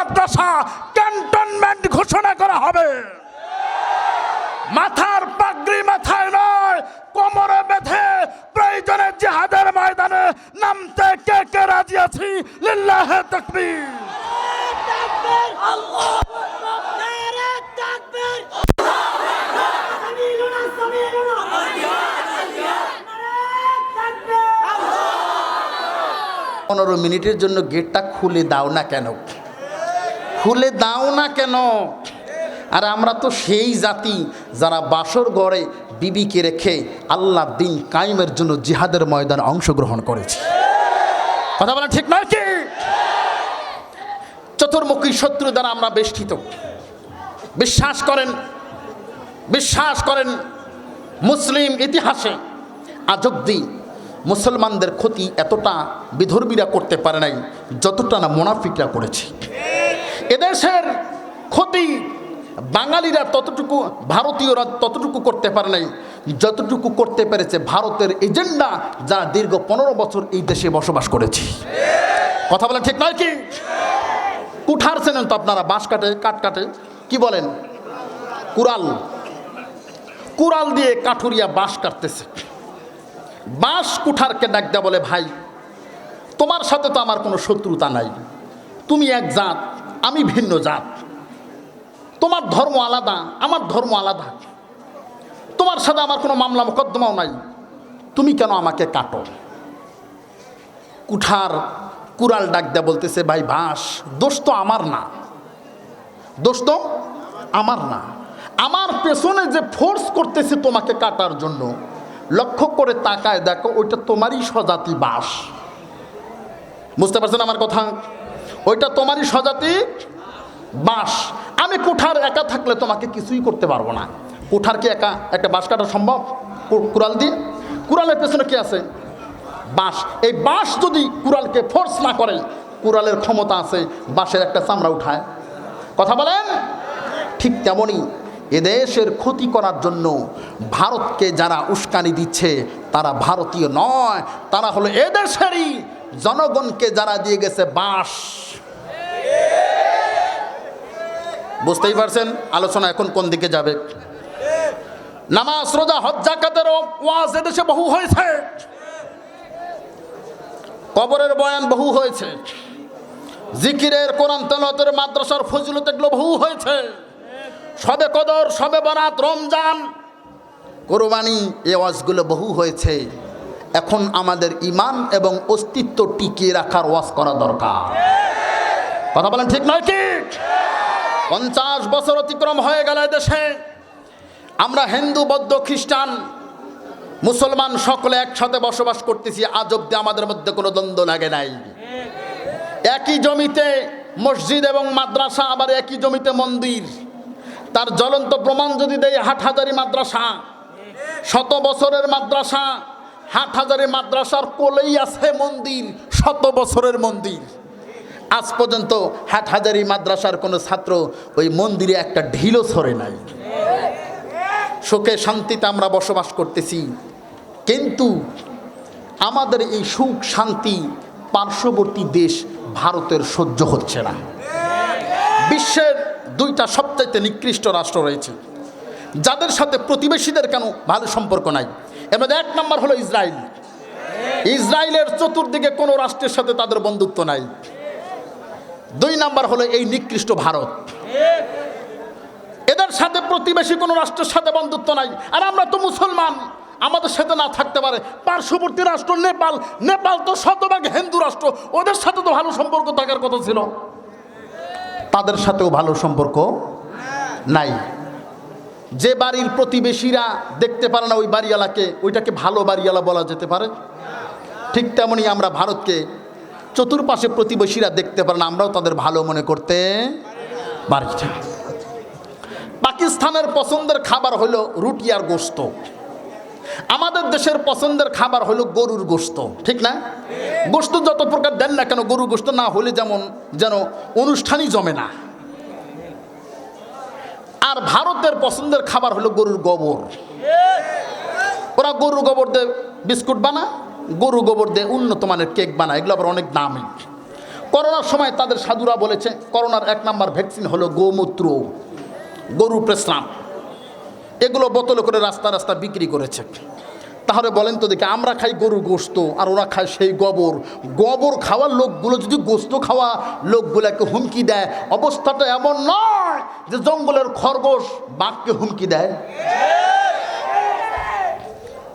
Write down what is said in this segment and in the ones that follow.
মাদ্রাসা cantonment ঘোষণা করা হবে। মাথার পাগড়ি মাথায় নয়, কোমরে বেঁধে প্রয়োজনে জিহাদের ময়দানে নামতে কে কে রাজি আছি? লিল্লাহে তাকবীর। আল্লাহু আকবার, নারে তাকবীর, সামিলুনা সামিলুনা, নারে তাকবীর। 15 মিনিটের জন্য গেটটা খুলে দাও না কেন? খুলে দাও না কেন? আর আমরা তো সেই জাতি যারা বাসর গড়ে বিবিকে রেখে আল্লাহর দিন কায়েমের জন্য জিহাদের ময়দানে অংশগ্রহণ করেছি। কথা বলা ঠিক নয় কি? চতুর্মুখী শত্রু দ্বারা আমরা বেষ্টিত। বিশ্বাস করেন মুসলিম ইতিহাসে আজ অবধি মুসলমানদের ক্ষতি এতটা বিধর্মীরা করতে পারে নাই যতটা না মুনাফিকরা করেছে। এদেশের ক্ষতি বাঙালিরা ততটুকু, ভারতীয়রা ততটুকু করতে পারে নাই যতটুকু করতে পেরেছে ভারতের এজেন্ডা যারা দীর্ঘ 15 বছর এই দেশে বসবাস করেছে। কথা বলেন ঠিক নয় কি? কুঠার চেনেন তো আপনারা? বাঁশ কাটে, কাঠ কাটে, কি বলেন? কুড়াল দিয়ে কাঠুরিয়া বাঁশ কাটতেছে। বাঁশ কুঠারকে ডাক দেয়া বলে, ভাই তোমার সাথে তো আমার কোনো শত্রুতা নাই, তুমি এক জাত, আমি ভিন্ন জাত, তোমার ধর্ম আলাদা, আমার ধর্ম আলাদা, তোমার সাথে আমার কোনো মামলা মোকদ্দমাও নাই, তুমি কেন আমাকে কাটো? কুড়াল ডাক দেয়া বলতেছে, ভাই বাঁশ দোষ তো আমার না, দোষ তো আমার না, আমার পেছনে যে ফোর্স করতেছে তোমাকে কাটার জন্য, লক্ষ্য করে তাকায় দেখো ওইটা তোমারই স্বজাতি বাঁশ। বুঝতে পারছেন আমার কথা? ওইটা তোমারই স্বজাতি বাঁশ। আমি কুঠার একা থাকলে তোমাকে কিছুই করতে পারবো না। কুঠারকে একা একটা বাঁশ কাটা সম্ভব? কুড়াল দিয়ে? কুড়ালের পেছনে কি আছে? বাঁশ। এই বাঁশ যদি কুড়ালকে ফোর্স না করে, কুড়ালের ক্ষমতা আছে বাঁশের একটা চামড়া উঠায়। কথা বলেন? ঠিক তেমনই এদেশের ক্ষতি করার জন্য ভারতকে যারা উস্কানি দিচ্ছে তারা ভারতীয় নয়, তারা হলো এদেশেরই জনগণকে যারা দিয়ে গেছে বাঁশ। বুঝতেই পারছেন আলোচনা এখন কোন দিকে যাবে? নামাজ, রোজা, হজ, যাকাতের ওয়াজ এদেশে বহু হয়েছে, কবরের বয়ান বহু হয়েছে, জিকিরের, কোরআন তেলাওয়াতের, মাদ্রাসার ফজিলত এগুলো বহু হয়েছে, শবে কদর, শবে বরাত, রমজান, কোরবানি, এই ওয়াজগুলো বহু হয়েছে। এখন আমাদের ঈমান এবং অস্তিত্ব টিকিয়ে রাখার ওয়াজ করা দরকার। কথা বলেন ঠিক নয় কি? 50 বছর অতিক্রম হয়ে গেল দেশে, আমরা হিন্দু, বৌদ্ধ, খ্রিস্টান, মুসলমান সকলে একসাথে বসবাস করতেছি। আজ অব্দি আমাদের মধ্যে কোনো দ্বন্দ্ব লাগে নাই। একই জমিতে মসজিদ এবং মাদ্রাসা, আবার একই জমিতে মন্দির। তার জ্বলন্ত প্রমাণ যদি দেয় হাটহাজারী মাদ্রাসা, 100 বছরের মাদ্রাসা। হাটহাজারী মাদ্রাসার কোলেই আছে মন্দির, 100 বছরের মন্দির। আজ পর্যন্ত হাটহাজারী মাদ্রাসার কোনো ছাত্র ওই মন্দিরে একটা ঢিলও ছড়ে নাই। সুখে শান্তিতে আমরা বসবাস করতেছি, কিন্তু আমাদের এই সুখ শান্তি পার্শ্ববর্তী দেশ ভারতের সহ্য হচ্ছে না। বিশ্বের 2টা সবচাইতে নিকৃষ্ট রাষ্ট্র রয়েছে যাদের সাথে প্রতিবেশীদের কেন ভালো সম্পর্ক নাই। এর মধ্যে 1 নম্বর হলো ইসরায়েল। ইসরায়েলের চতুর্দিকে কোনো রাষ্ট্রের সাথে তাদের বন্ধুত্ব নাই। 2 নম্বর হলো এই নিকৃষ্ট ভারত। এদের সাথে প্রতিবেশী কোনো রাষ্ট্রের সাথে বন্ধুত্ব নাই। আর আমরা তো মুসলমান, আমাদের সাথে না থাকতে পারে পার্শ্ববর্তী রাষ্ট্র নেপাল। নেপাল তো শতভাগ হিন্দু রাষ্ট্র, ওদের সাথে তো ভালো সম্পর্ক থাকার কথা ছিল, তাদের সাথেও ভালো সম্পর্ক নাই। যে বাড়ির প্রতিবেশীরা দেখতে পারে না ওই বাড়িওয়ালাকে, ওইটাকে ভালো বাড়িওয়ালা বলা যেতে পারে? ঠিক তেমনি আমরা ভারতকে চতুর্পাশে প্রতিবেশীরা দেখতে পারে না, আমরাও তাদের ভালো মনে করতে পারি না। পাকিস্তানের পছন্দের খাবার হলো রুটি আর গোশত, আমাদের দেশের পছন্দের খাবার হলো গরুর গোশত, ঠিক না? গোশত যত প্রকার দেন না কেন, গরুর গোশত না হলে যেন অনুষ্ঠানই জমে না। আর ভারতের পছন্দের খাবার হলো গরুর গোবর। ওরা গরুর গোবর দিয়ে বিস্কুট বানায়, গরু গোবর দিয়ে উন্নত মানের কেক বানায়, এগুলো আবার অনেক দামি। করোনার সময় তাদের সাধুরা বলেছে করোনার 1 নাম্বার ভ্যাকসিন হলো গোমূত্র, গরু প্রস্রাব, এগুলো বোতলে করে রাস্তা রাস্তা বিক্রি করেছে। তাহলে বলেন তো দেখি, আমরা খাই গরুর গোস্ত আর ওরা খায় সেই গোবর। গোবর খাওয়ার লোকগুলো যদি গোস্ত খাওয়া লোকগুলোকে হুমকি দেয়, অবস্থাটা এমন নয় যে জঙ্গলের খরগোশ বাঘকে হুমকি দেয়।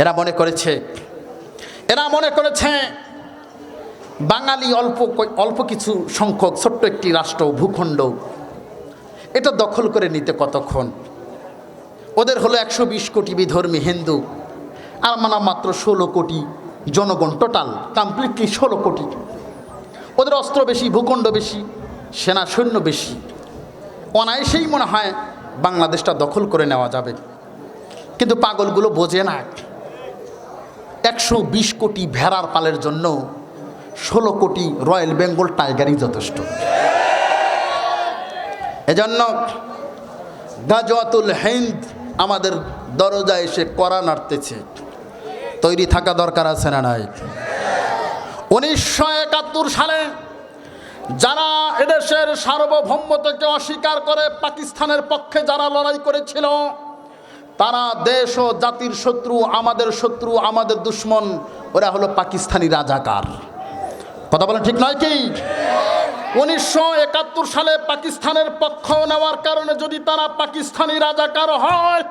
এরা মনে করেছে বাঙালি অল্প কিছু সংখ্যক ছোট্ট একটি রাষ্ট্র, ভূখণ্ড, এটা দখল করে নিতে কতক্ষণ। ওদের হলো 120 কোটি বিধর্মী হিন্দু, আর মাত্র 16 কোটি জনগণ, টোটাল কমপ্লিটলি 16 কোটি। ওদের অস্ত্র বেশি, ভূখণ্ড বেশি, সেনা সৈন্য বেশি, অনায়াসেই মনে হয় বাংলাদেশটা দখল করে নেওয়া যাবে। কিন্তু পাগলগুলো বোঝে না, 120 কোটি ভেড়ার পালের জন্য 16 কোটি রয়্যাল বেঙ্গল টাইগারই যথেষ্ট। এজন্য গাজওয়াতুল হিন্দ আমাদের দরজায় এসে কড়া নাড়তেছে, তৈরি থাকা দরকার আছে না নাই? 1971 সালে যারা এদেশের সার্বভৌমত্বকে অস্বীকার করে পাকিস্তানের পক্ষে যারা লড়াই করেছিল, তারা দেশ ও জাতির শত্রু, আমাদের দুশ্মন, ওরা হলো পাকিস্তানি রাজাকার। কথা বলেন ঠিক নয় কি? 1971 সালে পাকিস্তানের পক্ষ নেওয়ার কারণে যদি তারা পাকিস্তানি রাজাকার হয়,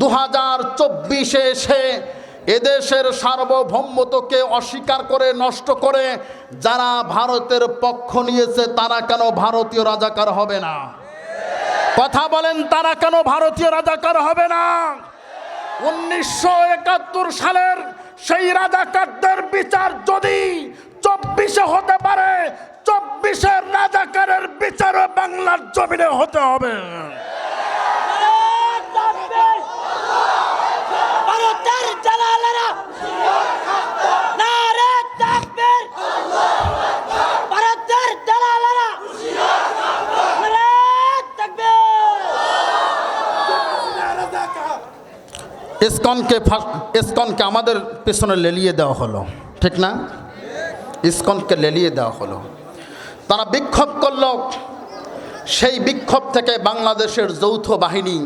2024-এ এসে এদেশের সার্বভৌমত্বকে অস্বীকার করে, নষ্ট করে যারা ভারতের পক্ষ নিয়েছে, তারা কেন ভারতীয় রাজাকার হবে না? কথা বলেন, তারা কেন ভারতীয় রাজাকার হবে না? 1971 সালের সেই রাজাকারদের বিচার যদি 24-এ হতে পারে, 24-এর রাজাকারের বিচারও বাংলার জমিনে হতে হবে। ভারতের জালালেরা নারে তাকবীর, ভারতের জালালেরা নারে তাকবীর। ইসকনকে আমাদের পেছনে লেলিয়ে দেওয়া হলো, ঠিক না? ইসকনকে লেলিয়ে দেওয়া হলো, তারা বিক্ষোভ করল। সেই বিক্ষোভ থেকে বাংলাদেশের যৌথ বাহিনী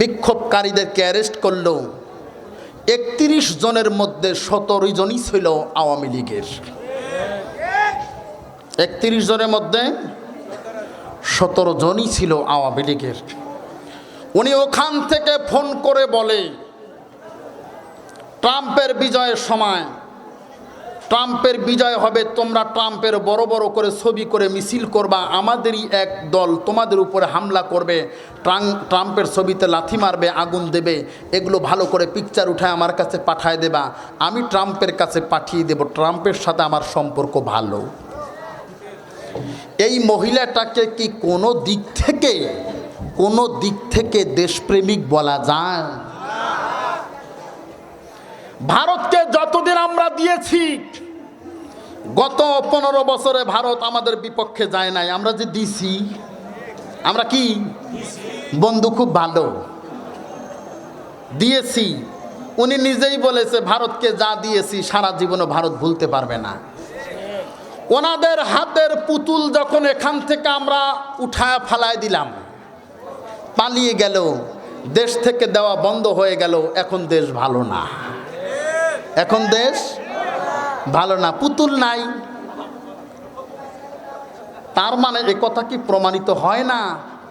বিক্ষোভকারীদেরকে অ্যারেস্ট করল। 31 জনের মধ্যে 17 জনই ছিল আওয়ামী লীগের। 31 জনের মধ্যে 17 জনই ছিল আওয়ামী লীগের। উনি ওখান থেকে ফোন করে বলে, ট্রাম্পের বিজয়ের সময়, ট্রাম্পের বিজয় হবে, তোমরা ট্রাম্পের বড় বড় করে ছবি করে মিছিল করবা, আমাদেরই এক দল তোমাদের উপরে হামলা করবে, ট্রাম্পের ছবিতে লাথি মারবে, আগুন দেবে, এগুলো ভালো করে পিকচার উঠায় আমার কাছে পাঠায় দেবা, আমি ট্রাম্পের কাছে পাঠিয়ে দেব, ট্রাম্পের সাথে আমার সম্পর্ক ভালো। এই মহিলাটাকে কি কোনো দিক থেকে দেশপ্রেমিক বলা যায়? ভারতকে যতদিন আমরা দিয়েছি, গত 15 বছরে ভারত আমাদের বিপক্ষে যায় নাই। আমরা যে দিছি, আমরা কি বন্ধু খুব ভালো দিয়েছি। উনি নিজেই বলেছে, ভারতকে যা দিয়েছি সারা জীবনে ভারত ভুলতে পারবে না। ওনাদের হাতের পুতুল যখন এখান থেকে আমরা উঠায় ফালায় দিলাম, পালিয়ে গেল, দেশ থেকে দেওয়া বন্ধ হয়ে গেল, এখন দেশ ভালো না। এখন দেশ ভালো না, পুতুল নাই। তার মানে এ কথা কি প্রমাণিত হয় না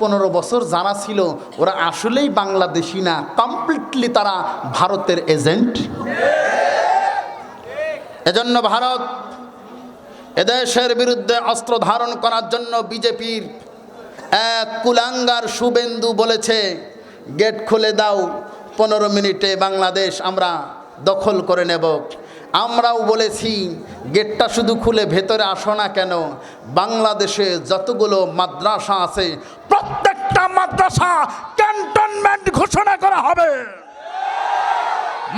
15 বছর যারা ছিল ওরা আসলেই বাংলাদেশি না, কমপ্লিটলি তারা ভারতের এজেন্ট? এজন্য ভারত এদেশের বিরুদ্ধে অস্ত্র ধারণ করার জন্য বিজেপির এক কুলাঙ্গার শুভেন্দু বলেছে, গেট খুলে দাও, 15 মিনিটে বাংলাদেশ আমরা দখল করে নেব। আমরাও বলেছি, গেটটা শুধু খুলে ভেতরে আসো না কেন, বাংলাদেশে যতগুলো মাদ্রাসা আছে প্রত্যেকটা মাদ্রাসা ক্যান্টনমেন্ট ঘোষণা করা হবে।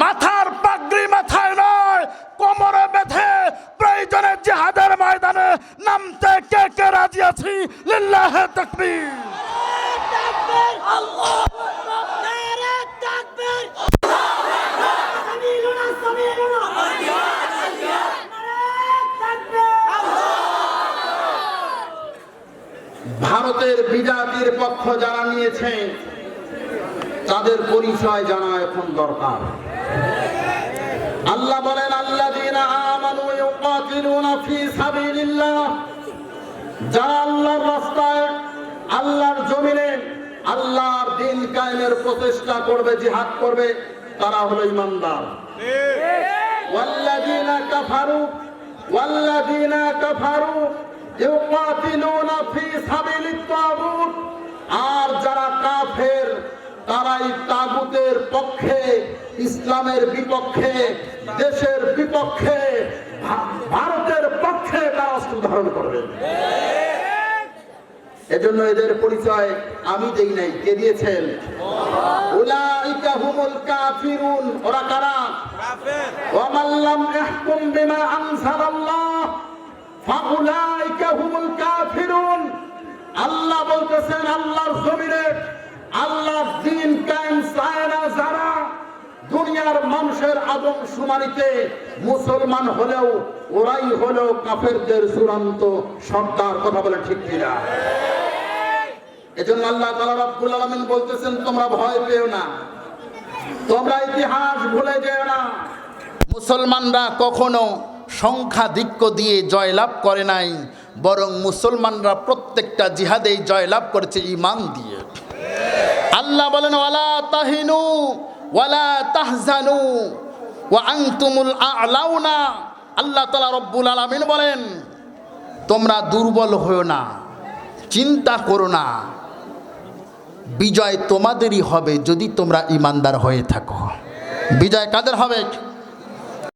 মাথার পাগড়ি মাথায় নয়, কোমরে বেঁধে প্রয়োজনে জিহাদের ময়দানে নামতে কে কে রাজি আছি? লিল্লাহে তাকবীর। আল্লাহু আকবার, নারে তাকবীর, সামিলুনা সামিলুনা, নারে তাকবীর। ভারতের বিজাতির পক্ষ যারা নিয়েছে তাদের পরিচয় জানা এখন দরকার। আল্লাহ বলেন আল্লাযীনা আমানু ইউকাতিলুনা ফী সাবিলিল্লাহ, যারা আল্লাহর রাস্তায় আল্লাহর জমিনে আল্লাহর দ্বীন কায়েমের প্রচেষ্টা করবে, জিহাদ করবে, তারা হলো ঈমানদার। ওয়াল্লাযীনা কাফারু ইউকাতিলুনা ফী সাবিলিত তাগুত, আর যারা কাফের তারাই তাগুতের পক্ষে, ইসলামের বিপক্ষে, দেশের বিপক্ষে, ভারতের পক্ষে তারা অস্ত্র ধারণ করবে। এজন্য এদের পরিচয় আমি দেই নাই, কে দিয়েছেন? উলাইকা হুমুল কাফিরুন, ওরা কারা? কাফের। ওয়া মান লাম ইয়াহকুম বিমা আনজালাল্লাহ ফাউলাইকা হুমুল কাফিরুন। আল্লাহ বলতেছেন আল্লাহর জমিনে আল্লাহর দ্বীন কায়েম চায় না যারা, দুনিয়ার মানুষের আদমশুমারিতে মুসলমান হলেও ওরাই হলো কাফেরদের চূড়ান্ত সর্দার। কথা বলে ঠিক কিনা? এজন্য আল্লাহ তাআলা রব্বুল আলামিন বলতেছেন তোমরা ভয় পেও না, তোমরা ইতিহাস ভুলে যেও না। মুসলমানরা কখনো সংখ্যাধিক্য দিয়ে জয়লাভ করে নাই, বরং মুসলমানরা প্রত্যেকটা জিহাদেই জয়লাভ করেছে ঈমান দিয়ে। আল্লাহ বলেন ওয়ালা তাহিনু ওয়ালা তাহজানু ওয়া আনতুমুল আ'লাউনা। আল্লাহ তাআলা রব্বুল আলামিন বলেন তোমরা দুর্বল হয়ো না, চিন্তা করো না, বিজয় তোমাদেরই হবে যদি তোমরা ঈমানদার হয়ে থাকো। বিজয় কাদের হবে?